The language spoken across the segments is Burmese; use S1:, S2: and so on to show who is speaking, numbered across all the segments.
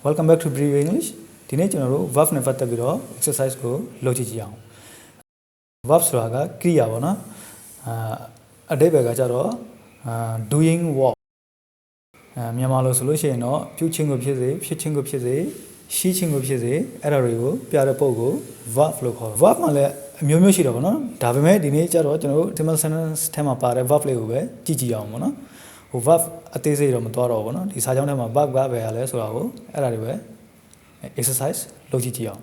S1: Welcome back to Brief English ဒီနေ့ကျွန်တော်တို့ verb နဲ့ပတ်သက်ပြီးတော့ exercise ကိုလုပ်ကြည့်ကြအောင် verb ဆိုတာကကရိယာပေါ့နော်အဓိပ္ပာယ်ကကြတော့doing work မြန်မာလိုဆိုလို့ရှိရင်တော့ပြုခြင်းကိုဖြစ်စေဖြစ်ခြင်းကိုဖြစ်စေရှိခြင်းကိုဖြစ်စေအဲ့ဒါတွေကိုပြတဲ့ပုံကို verb လို့ခေါ်တယ် verb မှာလည်းအမျိုးမျိုးရှိတယ်ပေါ့နော်ဒါပေမဲ့ဒီနေ့ကျတော့ကျွန်တော်တို့ simple sentence ထဲမှာပါတဲ့ verb လေးကိုပဲကြည့်ကြည့်အောင်ပေါ့နော်verb အသေးစိတ်တော့မသွားတော့ဘူးเนาะဒီစာကြောင်းထဲမှာ verb ကပဲရလဲဆိုတာကိုအဲ့ဒါတွေပဲ exercise လုပ်ကြည့်ကြည့်အောင်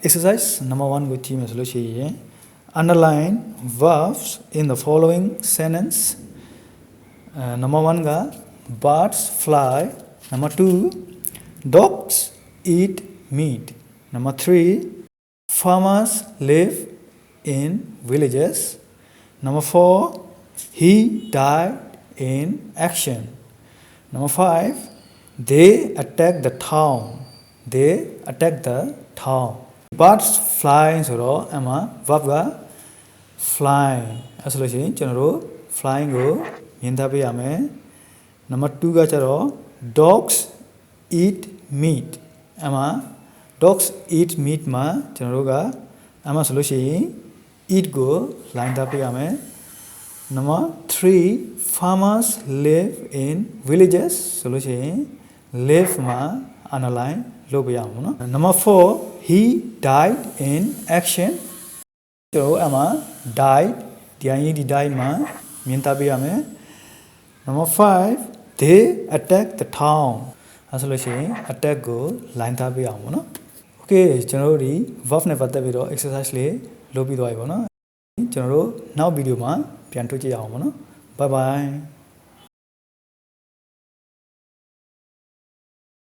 S1: exercise number 1ကိုကြည့်မယ်ဆိုလို့ရှိရင် underline verbs in the following sentence number 1 က birds fly number 2 dogs eat meat number 3 farmers live in villages number 4 he died in action. Number 5, they attacked the town. They attacked the town. Birds flying so ama verb ga flying. အဲ့ဆိုလို့ရှိရင်ကျွန်တော်တို့ flying ကိုမြင်ထားပေးရမယ်. Number 2ကကျတော့ dogs eat meat. အမှာ dogs eat meat မှာကျွန်တော်တို့ကအမှာဆိုလို့ရှိရင် eat ကို line ထားပေးရမယ်. Number 3 farmers live in villages ဆိုလို့ရှိရင် live မှာ underline လုပ်ပြရအောင်နော် Number 4 he died in action ကျွန်တော်အမှာ died ဒီအရင်ဒီ died မှာမြင်ထားပေးရမယ် Number 5 they attacked the town အဲ့ဆိုလို့ရှိရင် attack ကို line ထားပေးအောင်ပေါ့နော် Okay ကျွန်တော်တို့ဒီ verb နဲ့ပတ်သက်ပြီးတော့ exercise လေးလုပ်ပြီးသွားပြီပေါ့နော်ကျွန်တော်တို့နောက်ဗီဒီယိုမှာပြန်တွေ့ကြရအောင်ပေါ့နော် Bye bye